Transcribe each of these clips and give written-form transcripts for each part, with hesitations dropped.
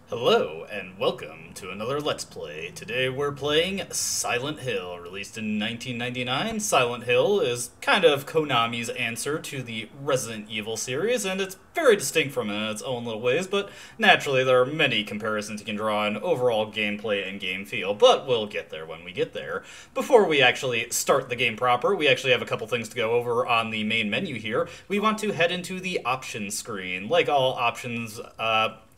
Hello, and welcome to another Let's Play. Today we're playing Silent Hill. Released in 1999, Silent Hill is kind of Konami's answer to the Resident Evil series, and it's very distinct from it in its own little ways, but naturally there are many comparisons you can draw in overall gameplay and game feel, but we'll get there when we get there. Before we actually start the game proper, we actually have a couple things to go over on the main menu here. We want to head into the options screen. Like all options,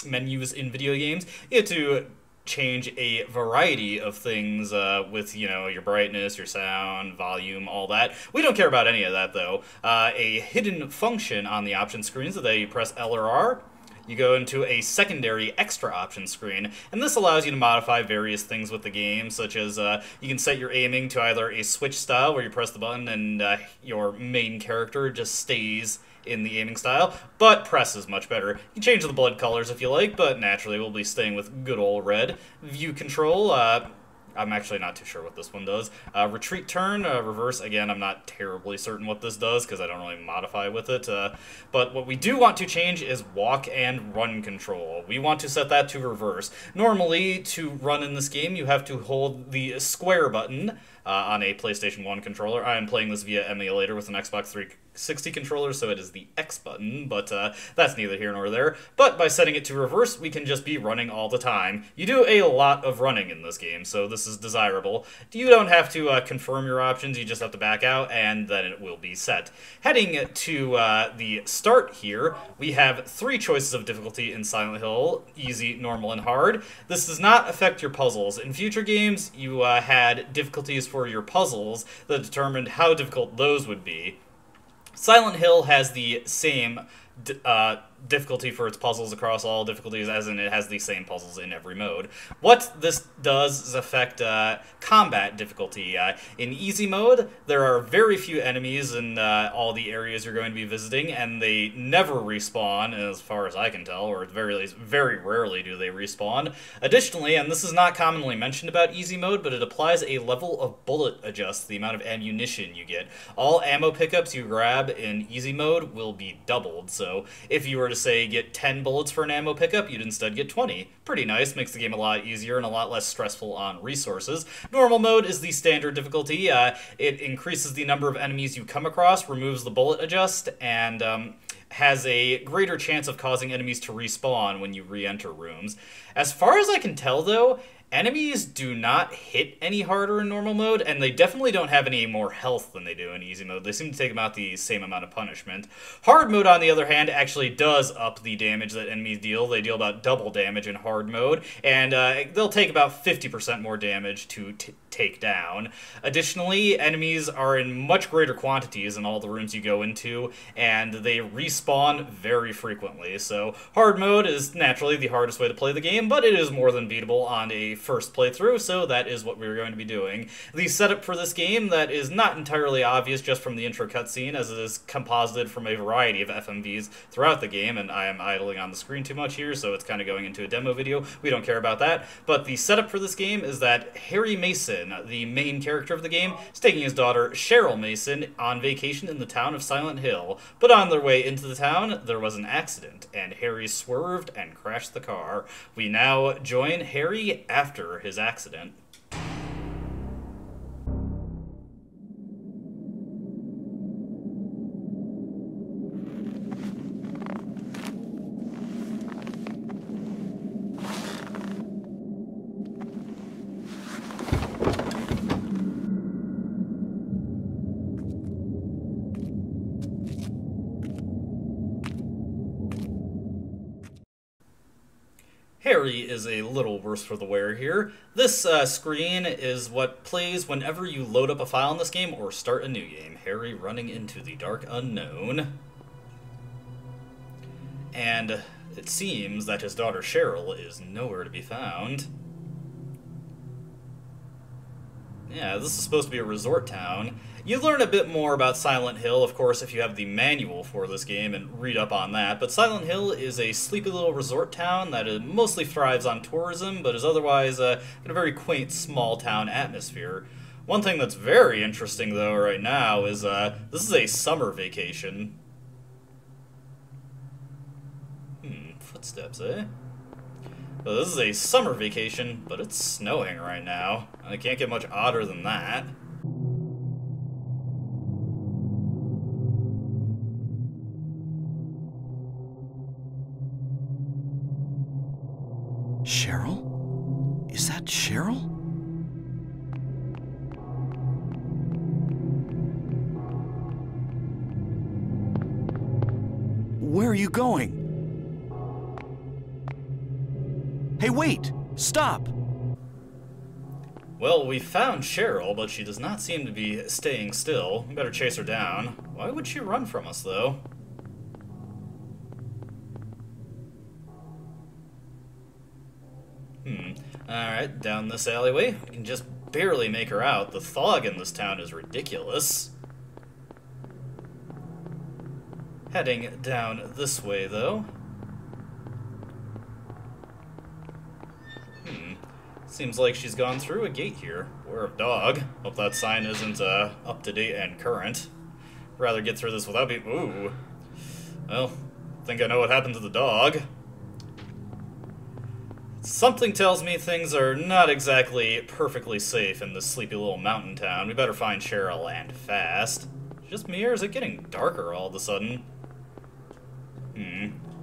menus in video games, you have to change a variety of things with, your brightness, your sound, volume, all that. We don't care about any of that, though. A hidden function on the option screen, so that you press L or R, you go into a secondary extra option screen, and this allows you to modify various things with the game, such as you can set your aiming to either a switch style, where you press the button and your main character just stays in the aiming style, but press is much better. You can change the blood colors if you like, but naturally we'll be staying with good old red. View control, I'm actually not too sure what this one does. Retreat turn, reverse, again, I'm not terribly certain what this does because I don't really modify with it. But what we do want to change is walk and run control. We want to set that to reverse. Normally, to run in this game, you have to hold the square button on a PlayStation 1 controller. I am playing this via emulator with an Xbox 360 controller, so it is the X button, but that's neither here nor there. But by setting it to reverse, we can just be running all the time. You do a lot of running in this game, so this is desirable. You don't have to confirm your options, you just have to back out, and then it will be set. Heading to the start here, we have 3 choices of difficulty in Silent Hill: easy, normal, and hard. This does not affect your puzzles. In future games, you had difficulties for your puzzles that determined how difficult those would be. Silent Hill has the same difficulty for its puzzles across all difficulties, as in it has the same puzzles in every mode. What this does is affect combat difficulty. In easy mode, there are very few enemies in all the areas you're going to be visiting, and they never respawn, as far as I can tell, or at the very least, very rarely do they respawn. Additionally, and this is not commonly mentioned about easy mode, but it applies a level of bullet adjust the amount of ammunition you get. All ammo pickups you grab in easy mode will be doubled, so if you were to say get 10 bullets for an ammo pickup, you'd instead get 20. Pretty nice, makes the game a lot easier and a lot less stressful on resources. Normal mode is the standard difficulty. It increases the number of enemies you come across, removes the bullet adjust, and has a greater chance of causing enemies to respawn when you re-enter rooms. As far as I can tell, though, enemies do not hit any harder in normal mode, and they definitely don't have any more health than they do in easy mode. They seem to take about the same amount of punishment. Hard mode, on the other hand, actually does up the damage that enemies deal. They deal about double damage in hard mode, and they'll take about 50% more damage to take down. Additionally, enemies are in much greater quantities in all the rooms you go into, and they respawn very frequently. So hard mode is naturally the hardest way to play the game, but it is more than beatable on a first playthrough, so that is what we're going to be doing. The setup for this game that is not entirely obvious just from the intro cutscene, as it is composited from a variety of FMVs throughout the game, and I am idling on the screen too much here, so it's kind of going into a demo video. We don't care about that. But the setup for this game is that Harry Mason, the main character of the game, is taking his daughter Cheryl Mason on vacation in the town of Silent Hill. But on their way into the town, there was an accident, and Harry swerved and crashed the car. We now join Harry after his accident. Harry is a little worse for the wear here. This screen is what plays whenever you load up a file in this game or start a new game. Harry running into the dark unknown. And it seems that his daughter Cheryl is nowhere to be found. Yeah, this is supposed to be a resort town. You learn a bit more about Silent Hill, of course, if you have the manual for this game and read up on that, but Silent Hill is a sleepy little resort town that mostly thrives on tourism, but is otherwise in a very quaint small town atmosphere. One thing that's very interesting, though, right now is this is a summer vacation. Footsteps, eh? So this is a summer vacation, but it's snowing right now. And it can't get much odder than that. Cheryl? Is that Cheryl? Where are you going? Hey, wait! Stop! Well, we found Cheryl, but she does not seem to be staying still. We better chase her down. Why would she run from us, though? Alright, down this alleyway. We can just barely make her out. The fog in this town is ridiculous. Heading down this way, though. Seems like she's gone through a gate here. Beware of dog. Hope that sign isn't up to date and current. Rather get through this without being... Ooh. Well, think I know what happened to the dog. Something tells me things are not exactly perfectly safe in this sleepy little mountain town. We better find Cheryl, and fast. Just me, or is it getting darker all of a sudden?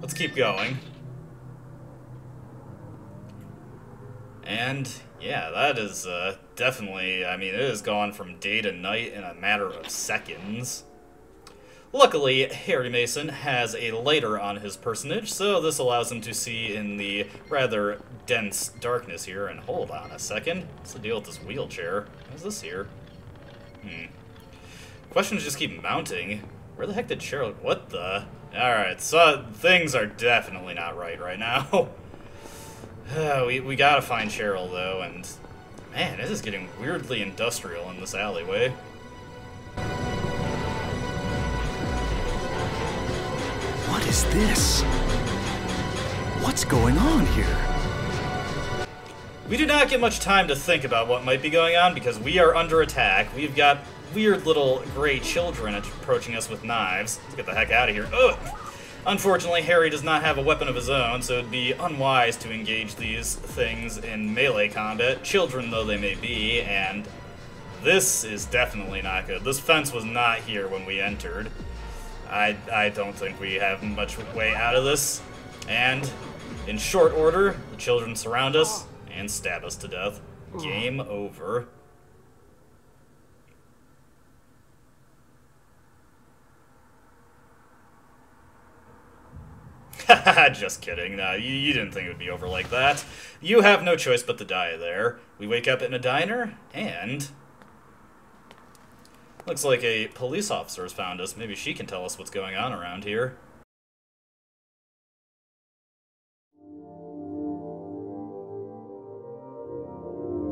Let's keep going. And, yeah, that is definitely, I mean, it has gone from day to night in a matter of seconds. Luckily, Harry Mason has a lighter on his personage, so this allows him to see in the rather dense darkness here. And hold on a second, what's the deal with this wheelchair? What's this here? Questions just keep mounting. Where the heck did Cheryl... What the... Alright, so things are definitely not right now. We gotta find Cheryl, though, and... Man, it is getting weirdly industrial in this alleyway. What is this? What's going on here? We do not get much time to think about what might be going on because we are under attack. We've got weird little gray children approaching us with knives. Let's get the heck out of here. Ugh! Unfortunately, Harry does not have a weapon of his own, so it'd be unwise to engage these things in melee combat, children though they may be, and this is definitely not good. This fence was not here when we entered. I don't think we have much way out of this. And, in short order, the children surround us and stab us to death. Game over. Haha, just kidding. Nah, you didn't think it would be over like that. You have no choice but to die there. We wake up in a diner, and... looks like a police officer has found us. Maybe she can tell us what's going on around here.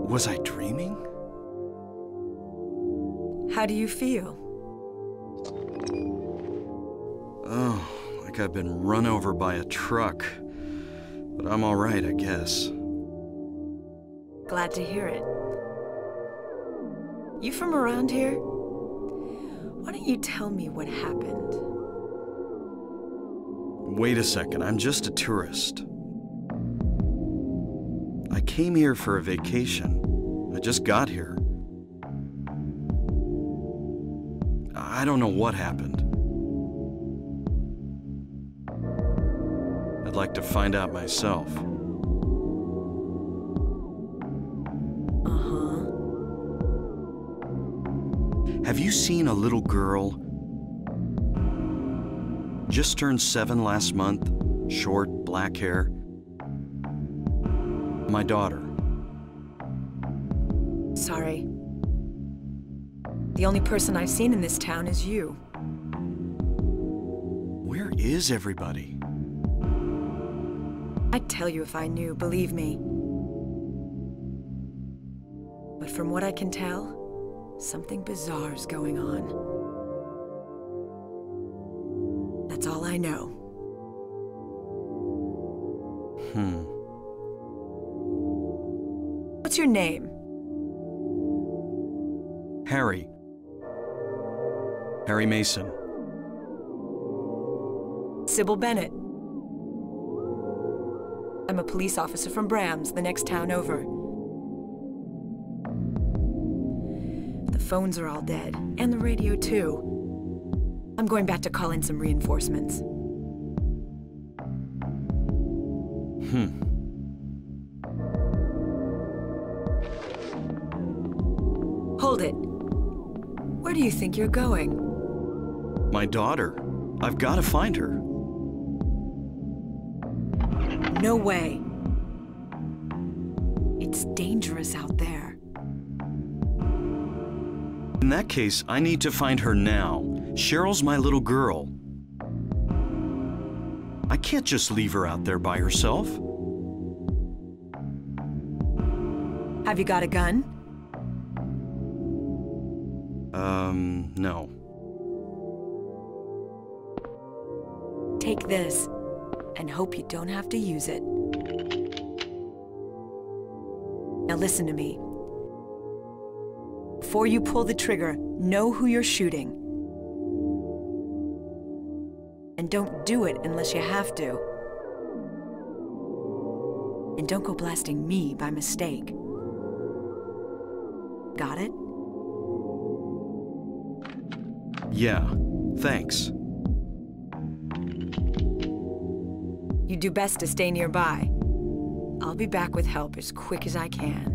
Was I dreaming? How do you feel? Oh, like I've been run over by a truck. But I'm all right, I guess. Glad to hear it. You from around here? Why don't you tell me what happened? Wait a second, I'm just a tourist. I came here for a vacation. I just got here. I don't know what happened. I'd like to find out myself. Uh-huh. Have you seen a little girl? Just turned 7 last month, short, black hair. My daughter. Sorry. The only person I've seen in this town is you. Where is everybody? I'd tell you if I knew, believe me. But from what I can tell, something bizarre's going on. That's all I know. What's your name? Harry. Harry Mason. Sybil Bennett. I'm a police officer from Brams, the next town over. The phones are all dead, and the radio too. I'm going back to call in some reinforcements. Hold it. Where do you think you're going? My daughter. I've got to find her. No way. It's dangerous out there. In that case, I need to find her now. Cheryl's my little girl. I can't just leave her out there by herself. Have you got a gun? No. Take this, and hope you don't have to use it. Now listen to me. Before you pull the trigger, know who you're shooting. And don't do it unless you have to. And don't go blasting me by mistake. Got it? Yeah, thanks. You do best to stay nearby. I'll be back with help as quick as I can.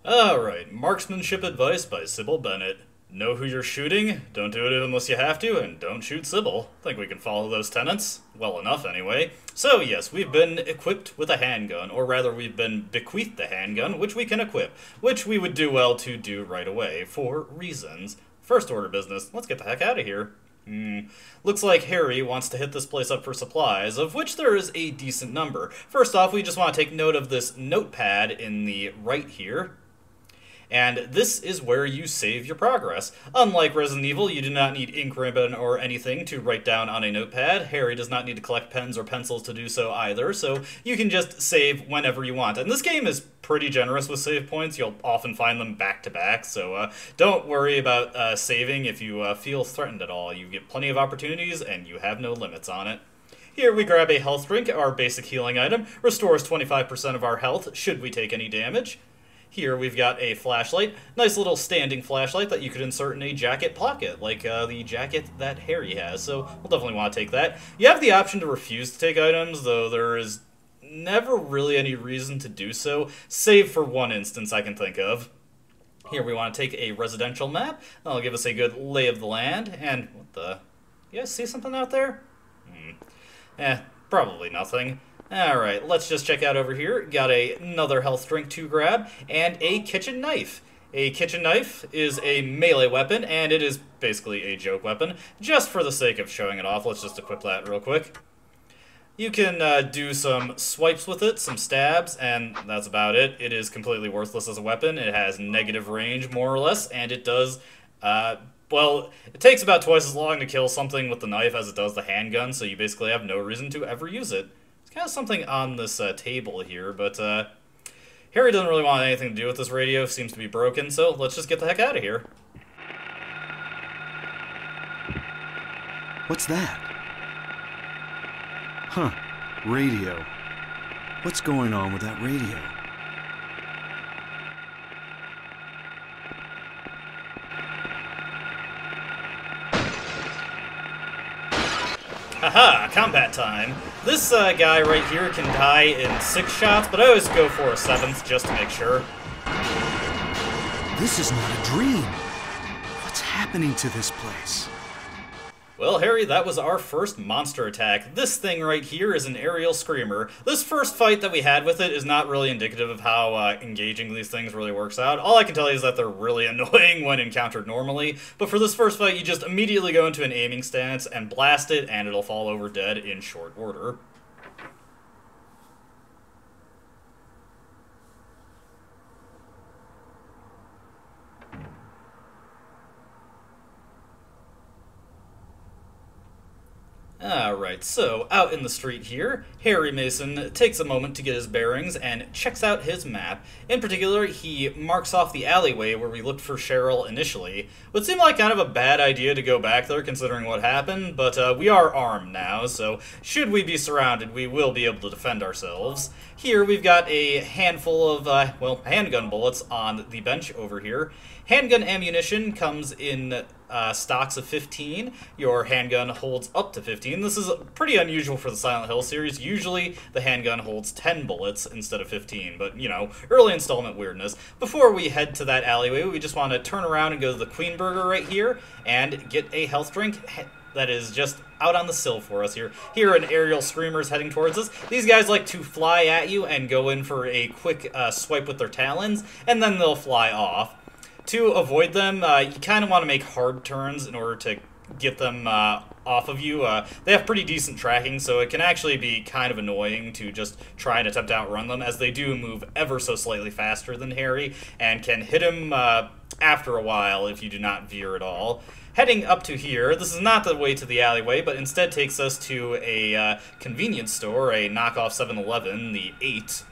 Alright, marksmanship advice by Sybil Bennett. Know who you're shooting, don't do it unless you have to, and don't shoot Sybil. Think we can follow those tenets? Well enough, anyway. So yes, we've been equipped with a handgun, or rather we've been bequeathed a handgun, which we can equip, which we would do well to do right away, for reasons. First order business, let's get the heck out of here. Looks like Harry wants to hit this place up for supplies, of which there is a decent number. First off, we just want to take note of this notepad in the right here. And this is where you save your progress. Unlike Resident Evil, you do not need ink ribbon or anything to write down on a notepad. Harry does not need to collect pens or pencils to do so either, so you can just save whenever you want. And this game is pretty generous with save points. You'll often find them back to back, so don't worry about saving if you feel threatened at all. You get plenty of opportunities, and you have no limits on it. Here we grab a health drink, our basic healing item. Restores 25% of our health should we take any damage. Here we've got a flashlight, nice little standing flashlight that you could insert in a jacket pocket, like the jacket that Harry has, so we'll definitely want to take that. You have the option to refuse to take items, though there is never really any reason to do so, save for one instance I can think of. Here we want to take a residential map, that'll give us a good lay of the land, and what the... You guys see something out there? Probably nothing. Alright, let's just check out over here. Got another health drink to grab, and a kitchen knife. A kitchen knife is a melee weapon, and it is basically a joke weapon. Just for the sake of showing it off, let's just equip that real quick. You can do some swipes with it, some stabs, and that's about it. It is completely worthless as a weapon. It has negative range, more or less, and it does, well, it takes about twice as long to kill something with the knife as it does the handgun, so you basically have no reason to ever use it. There's kind of something on this table here, but Harry doesn't really want anything to do with this radio, seems to be broken, so let's just get the heck out of here. What's that? Huh, radio. What's going on with that radio? Haha, combat time. This guy right here can die in 6 shots, but I always go for a 7th just to make sure. This is not a dream. What's happening to this place? Well, Harry, that was our first monster attack. This thing right here is an aerial screamer. This first fight that we had with it is not really indicative of how engaging these things really works out. All I can tell you is that they're really annoying when encountered normally, but for this first fight, you just immediately go into an aiming stance and blast it, and it'll fall over dead in short order. Alright, so out in the street here, Harry Mason takes a moment to get his bearings and checks out his map. In particular, he marks off the alleyway where we looked for Cheryl initially. Would seem like kind of a bad idea to go back there considering what happened, but we are armed now, so should we be surrounded, we will be able to defend ourselves. Here we've got a handful of, well, handgun bullets on the bench over here. Handgun ammunition comes in stocks of 15. Your handgun holds up to 15. This is pretty unusual for the Silent Hill series. Usually the handgun holds 10 bullets instead of 15, but, you know, early installment weirdness. Before we head to that alleyway, we just want to turn around and go to the Queen Burger right here and get a health drink that is just out on the sill for us here. Here an aerial screamer's heading towards us. These guys like to fly at you and go in for a quick swipe with their talons, and then they'll fly off. To avoid them, you kind of want to make hard turns in order to get them off of you. They have pretty decent tracking, so it can actually be kind of annoying to just try and attempt to outrun them, as they do move ever so slightly faster than Harry, and can hit him after a while if you do not veer at all. Heading up to here, this is not the way to the alleyway, but instead takes us to a convenience store, a knockoff 7-Eleven, the 8.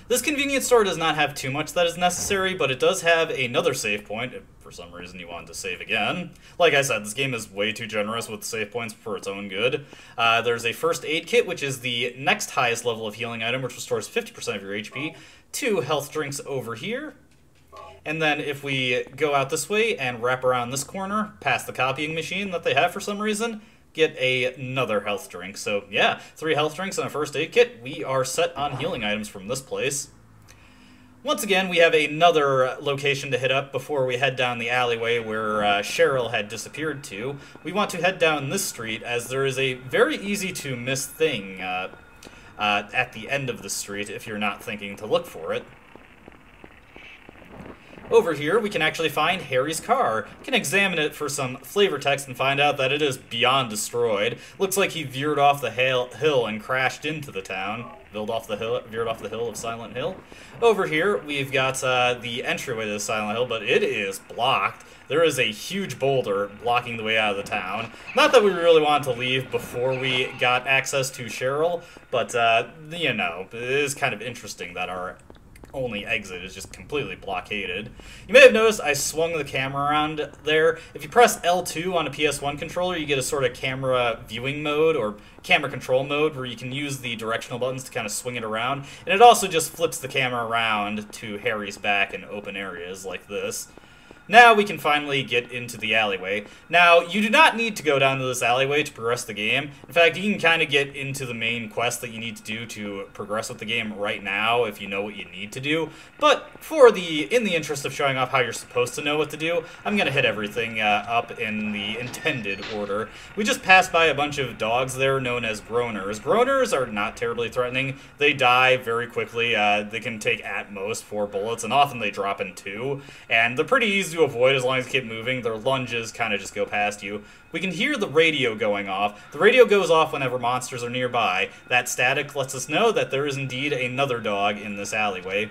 This convenience store does not have too much that is necessary, but it does have another save point, if for some reason you wanted to save again. Like I said, this game is way too generous with save points for its own good. There's a first aid kit, which is the next highest level of healing item, which restores 50% of your HP. 2 health drinks over here. And then if we go out this way and wrap around this corner, past the copying machine that they have for some reason, get another health drink. So yeah, 3 health drinks and a first aid kit. We are set on healing items from this place. Once again, we have another location to hit up before we head down the alleyway where Cheryl had disappeared to. We want to head down this street as there is a very easy to miss thing at the end of the street if you're not thinking to look for it. Over here, we can actually find Harry's car. We can examine it for some flavor text and find out that it is beyond destroyed. Looks like he veered off the hill and crashed into the town. Veered off the hill of Silent Hill. Over here, we've got the entryway to the Silent Hill, but it is blocked. There is a huge boulder blocking the way out of the town. Not that we really wanted to leave before we got access to Cheryl, but, you know, it is kind of interesting that our only exit is just completely blockaded. You may have noticed I swung the camera around there. If you press L2 on a PS1 controller, you get a sort of camera viewing mode or camera control mode where you can use the directional buttons to kind of swing it around. And it also just flips the camera around to Harry's back in open areas like this. Now we can finally get into the alleyway. Now, you do not need to go down to this alleyway to progress the game. In fact, you can kind of get into the main quest that you need to do to progress with the game right now if you know what you need to do. But in the interest of showing off how you're supposed to know what to do, I'm going to hit everything up in the intended order. We just passed by a bunch of dogs there known as groaners. Groaners are not terribly threatening. They die very quickly. They can take at most 4 bullets, and often they drop in 2. And they're pretty easy to avoid as long as you keep moving. Their lunges kind of just go past you. We can hear the radio going off. The radio goes off whenever monsters are nearby. That static lets us know that there is indeed another dog in this alleyway.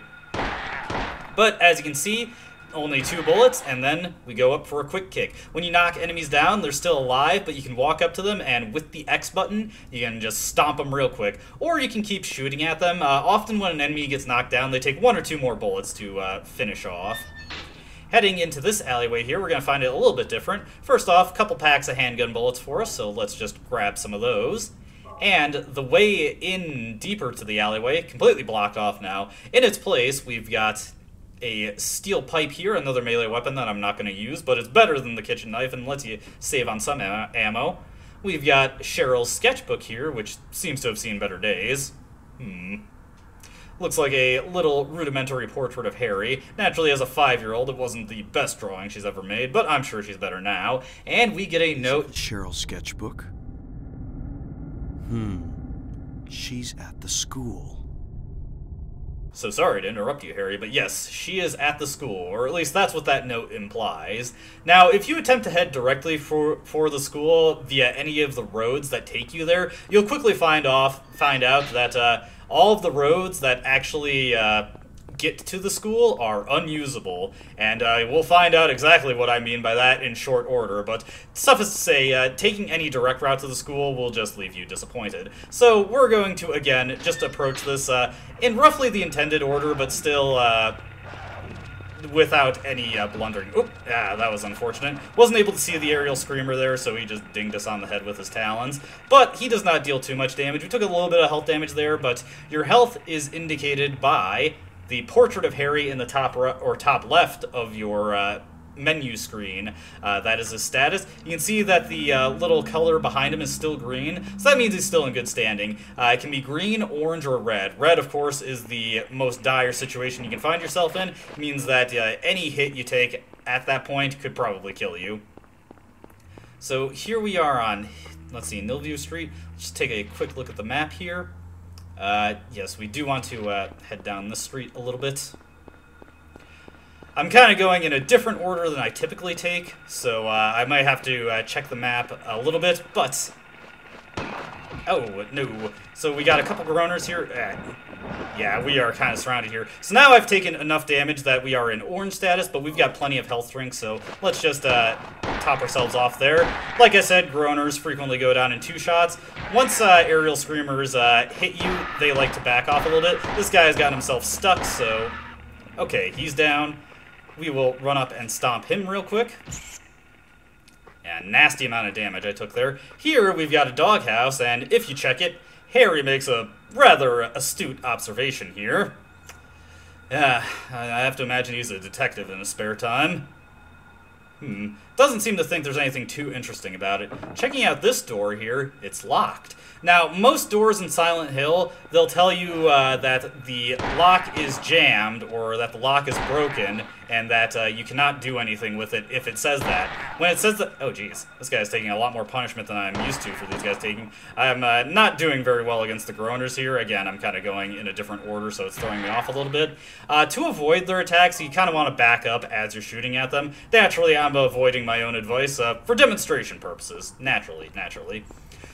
But as you can see, only 2 bullets, and then we go up for a quick kick. When you knock enemies down, they're still alive, but you can walk up to them, and with the X button, you can just stomp them real quick. Or you can keep shooting at them. Often when an enemy gets knocked down, they take 1 or 2 more bullets to finish off. Heading into this alleyway here, we're going to find it a little bit different. First off, a couple packs of handgun bullets for us, so let's just grab some of those. And the way in deeper to the alleyway, completely blocked off now. In its place, we've got a steel pipe here, another melee weapon that I'm not going to use, but it's better than the kitchen knife and lets you save on some ammo. We've got Cheryl's sketchbook here, which seems to have seen better days. Looks like a little rudimentary portrait of Harry. Naturally, as a 5-year-old, it wasn't the best drawing she's ever made, but I'm sure she's better now. And we get a note... Cheryl's sketchbook? She's at the school. So sorry to interrupt you, Harry, but yes, she is at the school, or at least that's what that note implies. Now, if you attempt to head directly for the school via any of the roads that take you there, you'll quickly find out that all of the roads that actually get to the school are unusable, and we'll find out exactly what I mean by that in short order, but suffice to say, taking any direct route to the school will just leave you disappointed. So we're going to, again, just approach this in roughly the intended order, but still without any blundering. Oop, that was unfortunate. Wasn't able to see the aerial screamer there, so he just dinged us on the head with his talons. But he does not deal too much damage. We took a little bit of health damage there, but your health is indicated by the portrait of Harry in the top left of your menu screen. That is his status. You can see that the little color behind him is still green, so that means he's still in good standing. It can be green, orange, or red. Red, of course, is the most dire situation you can find yourself in. It means that any hit you take at that point could probably kill you. So here we are on, let's see, Nilview Street. Let's just take a quick look at the map here. Yes, we do want to head down this street a little bit. I'm kind of going in a different order than I typically take, so I might have to check the map a little bit, but... Oh, no. So we got a couple groaners here. Yeah, we are kind of surrounded here. So now I've taken enough damage that we are in orange status, but we've got plenty of health drinks, so let's just top ourselves off there. Like I said, groaners frequently go down in 2 shots. Once aerial screamers hit you, they like to back off a little bit. This guy has gotten himself stuck, so... Okay, he's down. We will run up and stomp him real quick. Yeah, nasty amount of damage I took there. Here we've got a doghouse, and if you check it, Harry makes a rather astute observation here. Yeah, I have to imagine he's a detective in his spare time. Doesn't seem to think there's anything too interesting about it. Checking out this door here, it's locked. Now, most doors in Silent Hill, they'll tell you that the lock is jammed or that the lock is broken and that you cannot do anything with it if it says that. When it says that... Oh, geez. This guy's taking a lot more punishment than I'm used to for these guys taking. I'm not doing very well against the groaners here. Again, I'm kind of going in a different order, so it's throwing me off a little bit. To avoid their attacks, you kind of want to back up as you're shooting at them. Naturally, I'm avoiding my own advice for demonstration purposes. Naturally.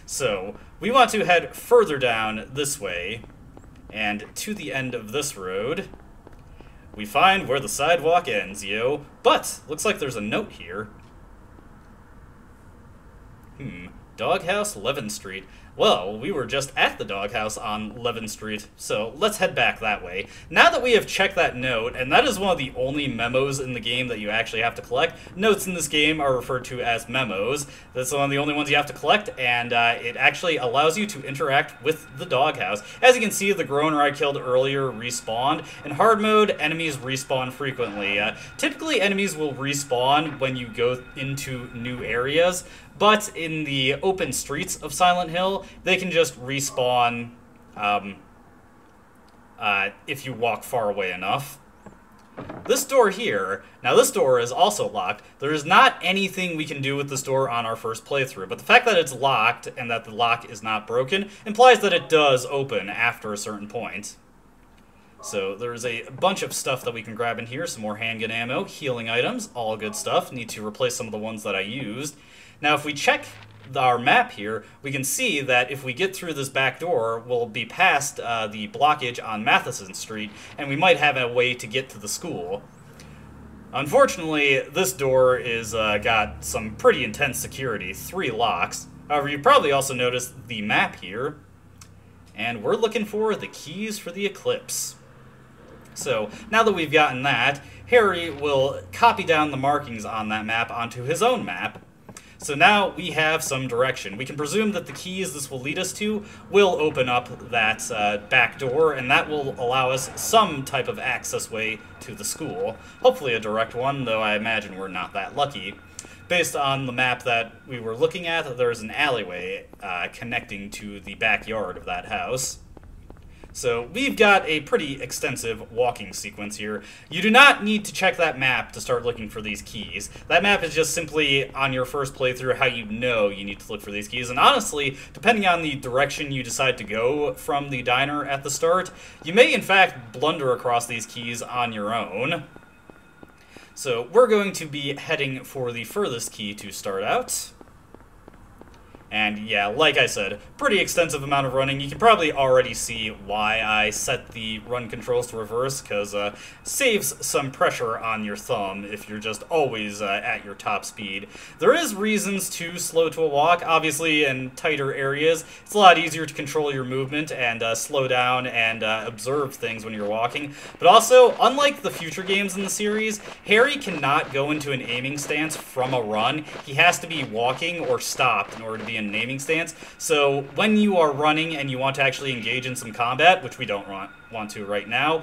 So, we want to head further down this way, and to the end of this road, we find where the sidewalk ends, yo. But, looks like there's a note here. Doghouse, 11th Street. Well, we were just at the doghouse on Levin Street, so let's head back that way. Now that we have checked that note, and that is one of the only memos in the game that you actually have to collect. Notes in this game are referred to as memos. That's one of the only ones you have to collect, and it actually allows you to interact with the doghouse. As you can see, the Groaner I killed earlier respawned. In hard mode, enemies respawn frequently. Typically, enemies will respawn when you go into new areas, but in the open streets of Silent Hill, they can just respawn if you walk far away enough. This door here, now this door is also locked. There is not anything we can do with this door on our first playthrough, but the fact that it's locked and that the lock is not broken implies that it does open after a certain point. So there's a bunch of stuff that we can grab in here, some more handgun ammo, healing items, all good stuff. Need to replace some of the ones that I used. Now if we check our map here, we can see that if we get through this back door, we'll be past the blockage on Matheson Street, and we might have a way to get to the school. Unfortunately, this door is got some pretty intense security, 3 locks. However, you probably also noticed the map here, and we're looking for the keys for the Eclipse. So, now that we've gotten that, Harry will copy down the markings on that map onto his own map. So now we have some direction. We can presume that the keys this will lead us to will open up that back door, and that will allow us some type of access way to the school. Hopefully a direct one, though I imagine we're not that lucky. Based on the map that we were looking at, there's an alleyway connecting to the backyard of that house. So we've got a pretty extensive walking sequence here. You do not need to check that map to start looking for these keys. That map is just simply, on your first playthrough, how you know you need to look for these keys. And honestly, depending on the direction you decide to go from the diner at the start, you may in fact blunder across these keys on your own. So we're going to be heading for the furthest key to start out. And yeah, like I said, pretty extensive amount of running. You can probably already see why I set the run controls to reverse, because saves some pressure on your thumb if you're just always at your top speed. There is reasons to slow to a walk. Obviously, in tighter areas, it's a lot easier to control your movement and slow down and observe things when you're walking. But also, unlike the future games in the series, Harry cannot go into an aiming stance from a run. He has to be walking or stopped in order to be in an aiming stance. So when you are running and you want to actually engage in some combat, which we don't want to right now,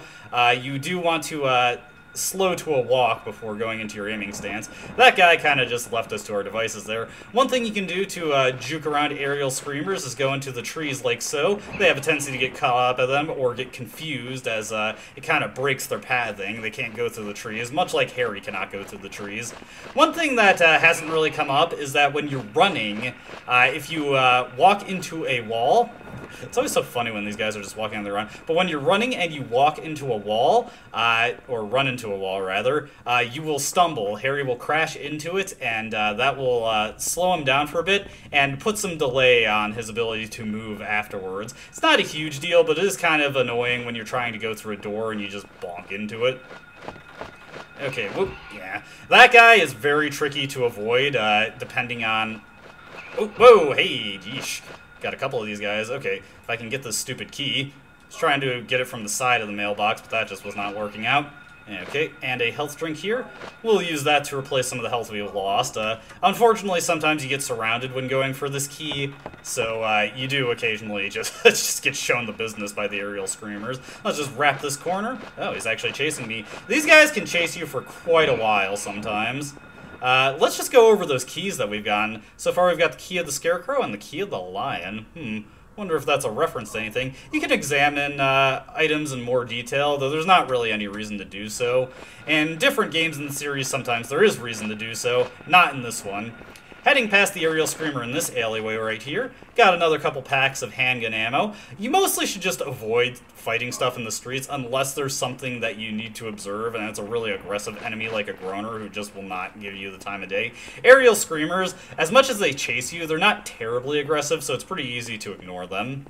you do want to slow to a walk before going into your aiming stance. That guy kind of just left us to our devices there. One thing you can do to juke around aerial screamers is go into the trees like so. They have a tendency to get caught up at them or get confused as it kind of breaks their pathing. They can't go through the trees, much like Harry cannot go through the trees. One thing that hasn't really come up is that when you're running, if you walk into a wall, it's always so funny when these guys are just walking on their run. But when you're running and you walk into a wall, or run into a wall rather, you will stumble. Harry will crash into it, and that will slow him down for a bit and put some delay on his ability to move afterwards. It's not a huge deal, but it is kind of annoying when you're trying to go through a door and you just bonk into it. Okay, whoop, yeah. That guy is very tricky to avoid, depending on... Oh, whoa, hey, yeesh. Got a couple of these guys. Okay, if I can get this stupid key. I was trying to get it from the side of the mailbox, but that just was not working out. Okay, and a health drink here. We'll use that to replace some of the health we've lost. Unfortunately, sometimes you get surrounded when going for this key, so you do occasionally just get shown the business by the aerial screamers. Let's just wrap this corner. Oh, he's actually chasing me. These guys can chase you for quite a while sometimes. Let's just go over those keys that we've gotten. So far we've got the key of the Scarecrow and the key of the Lion. Wonder if that's a reference to anything. You can examine items in more detail, though there's not really any reason to do so. In different games in the series, sometimes there is reason to do so, not in this one. Heading past the aerial screamer in this alleyway right here, got another couple packs of handgun ammo. You mostly should just avoid fighting stuff in the streets unless there's something that you need to observe, and it's a really aggressive enemy like a Groaner who just will not give you the time of day. Aerial screamers, as much as they chase you, they're not terribly aggressive, so it's pretty easy to ignore them.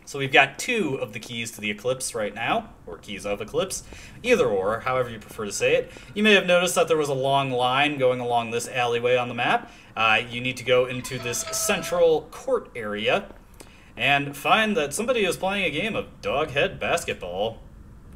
So we've got 2 of the keys to the Eclipse right now, or keys of Eclipse, either or, however you prefer to say it. You may have noticed that there was a long line going along this alleyway on the map. You need to go into this central court area. and find that somebody is playing a game of Doghead Basketball.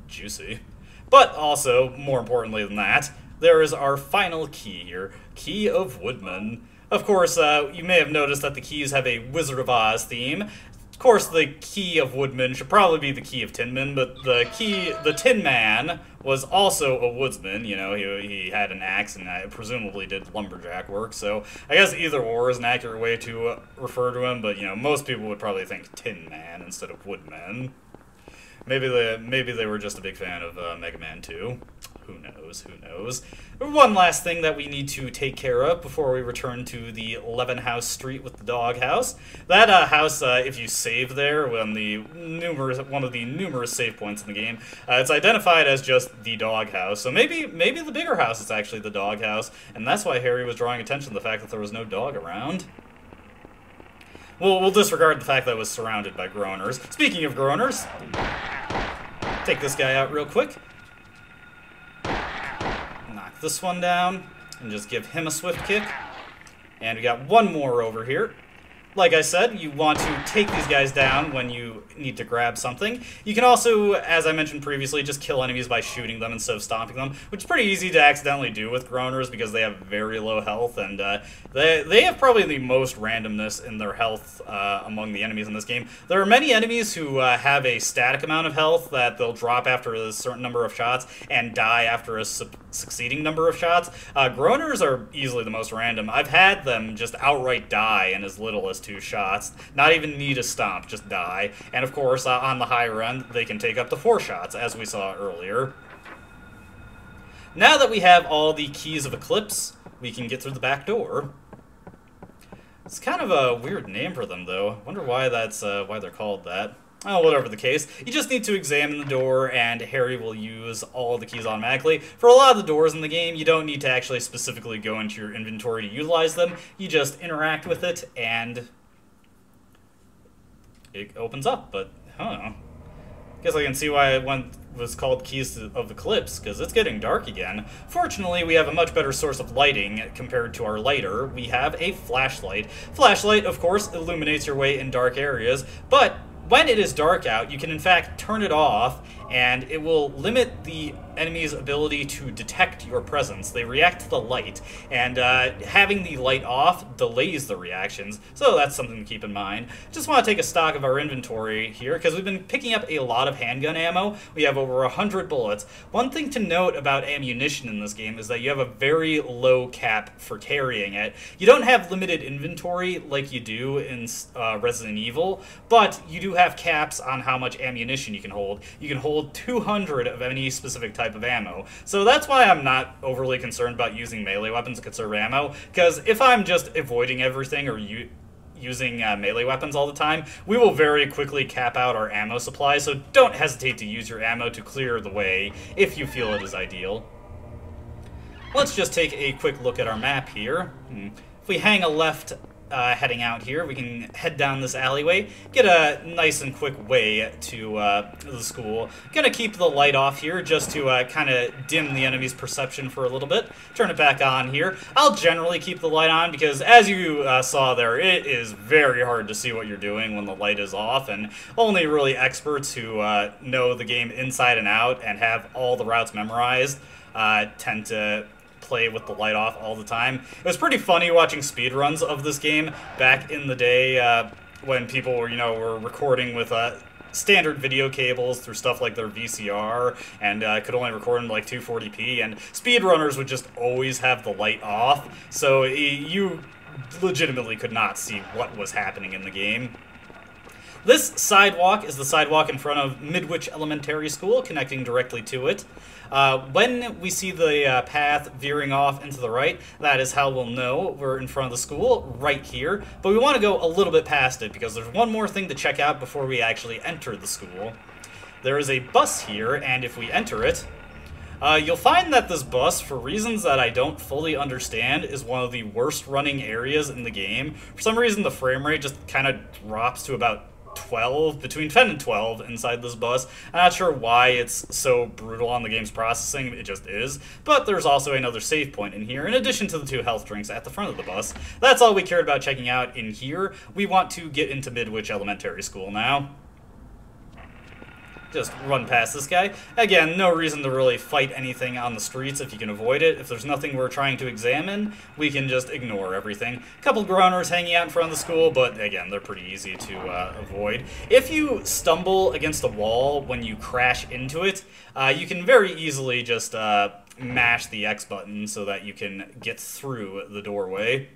Juicy. But also, more importantly than that, there is our final key here, Key of Woodman. Of course, you may have noticed that the keys have a Wizard of Oz theme. Of course, the Key of Woodman should probably be the Key of Tinman, but the Tin Man was also a woodsman. You know, he had an axe and presumably did lumberjack work, so I guess either or is an accurate way to refer to him, but, you know, most people would probably think Tin Man instead of Woodman. Maybe they were just a big fan of Mega Man 2. Who knows? Who knows? One last thing that we need to take care of before we return to the 11 house street with the dog house. That house, if you save there on one of the numerous save points in the game, it's identified as just the dog house. So maybe the bigger house is actually the dog house, and that's why Harry was drawing attention to the fact that there was no dog around. We'll disregard the fact that it was surrounded by groaners. Speaking of groaners, take this guy out real quick. Knock this one down, and just give him a swift kick. And we got one more over here. Like I said, you want to take these guys down when you need to grab something. You can also, as I mentioned previously, just kill enemies by shooting them instead of stomping them, which is pretty easy to accidentally do with groaners because they have very low health, and they have probably the most randomness in their health among the enemies in this game. There are many enemies who have a static amount of health that they'll drop after a certain number of shots and die after a succeeding number of shots. Groaners are easily the most random. I've had them just outright die in as little as 2 shots, not even need a stomp, just die. And of course, on the higher end, they can take up to 4 shots, as we saw earlier. Now that we have all the keys of Eclipse, we can get through the back door. It's kind of a weird name for them, though. I wonder why why they're called that. Oh, whatever the case, you just need to examine the door, and Harry will use all the keys automatically. For a lot of the doors in the game, you don't need to actually specifically go into your inventory to utilize them. You just interact with it, and it opens up, but, I guess I can see why it was called Keys of Eclipse, because it's getting dark again. Fortunately, we have a much better source of lighting compared to our lighter. We have a flashlight. Flashlight, of course, illuminates your way in dark areas, but when it is dark out, you can in fact turn it off, and it will limit the enemy's ability to detect your presence. They react to the light, and having the light off delays the reactions, so that's something to keep in mind. Just want to take a stock of our inventory here, because we've been picking up a lot of handgun ammo. We have over 100 bullets. One thing to note about ammunition in this game is that you have a very low cap for carrying it. You don't have limited inventory like you do in Resident Evil, but you do have caps on how much ammunition you can hold. You can hold 200 of any specific type of ammo. So that's why I'm not overly concerned about using melee weapons to conserve ammo, because if I'm just avoiding everything or using melee weapons all the time, we will very quickly cap out our ammo supply, so don't hesitate to use your ammo to clear the way if you feel it is ideal. Let's just take a quick look at our map here. If we hang a left heading out here, we can head down this alleyway, get a nice and quick way to the school. Gonna keep the light off here just to kind of dim the enemy's perception for a little bit. Turn it back on here. I'll generally keep the light on because, as you saw there, it is very hard to see what you're doing when the light is off, and only really experts who know the game inside and out and have all the routes memorized tend to play with the light off all the time. It was pretty funny watching speedruns of this game back in the day when people were recording with standard video cables through stuff like their VCR and could only record in like 240p, and speedrunners would just always have the light off, so you legitimately could not see what was happening in the game. This sidewalk is the sidewalk in front of Midwich Elementary School, connecting directly to it. When we see the path veering off into the right, that is how we'll know we're in front of the school, right here. But we want to go a little bit past it, because there's one more thing to check out before we actually enter the school. There is a bus here, and if we enter it, you'll find that this bus, for reasons that I don't fully understand, is one of the worst running areas in the game. For some reason, the frame rate just kind of drops to about 12, between 10 and 12 inside this bus. I'm not sure why it's so brutal on the game's processing, it just is. But there's also another save point in here, in addition to the 2 health drinks at the front of the bus. That's all we cared about checking out in here. We want to get into Midwich Elementary School now. Just run past this guy. Again, no reason to really fight anything on the streets if you can avoid it. If there's nothing we're trying to examine, we can just ignore everything. A couple groaners hanging out in front of the school, but again, they're pretty easy to avoid. If you stumble against a wall when you crash into it, you can very easily just mash the X button so that you can get through the doorway.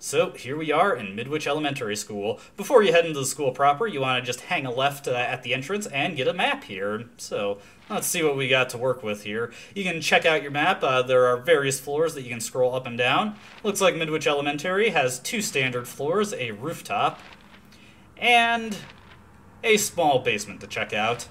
So here we are in Midwich Elementary School. Before you head into the school proper, you want to just hang a left at the entrance and get a map here. So let's see what we got to work with here. You can check out your map. There are various floors that you can scroll up and down. Looks like Midwich Elementary has 2 standard floors, a rooftop, and a small basement to check out.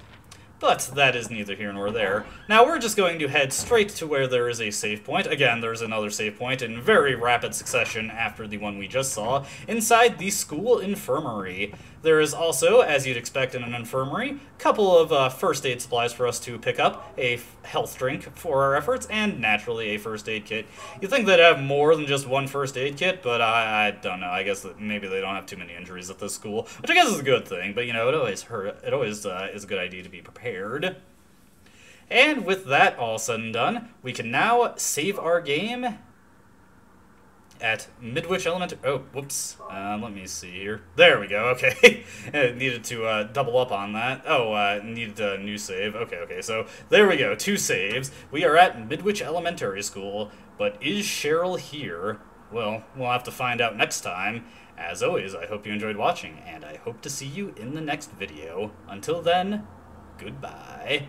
But that is neither here nor there. Now we're just going to head straight to where there is a save point. Again, there's another save point in very rapid succession after the one we just saw, inside the school infirmary. There is also, as you'd expect in an infirmary, a couple of first aid supplies for us to pick up, a health drink for our efforts, and naturally a first aid kit. You'd think they'd have more than just one first aid kit, but I don't know. I guess that maybe they don't have too many injuries at this school, which I guess is a good thing, but you know, it always is a good idea to be prepared. And with that all said and done, we can now save our game at Midwich Elementary. Oh, whoops. Let me see here. There we go. Okay. Needed to double up on that. Oh, needed a new save. Okay. So there we go. 2 saves. We are at Midwich Elementary School. But is Cheryl here? Well, we'll have to find out next time. As always, I hope you enjoyed watching, and I hope to see you in the next video. Until then, goodbye.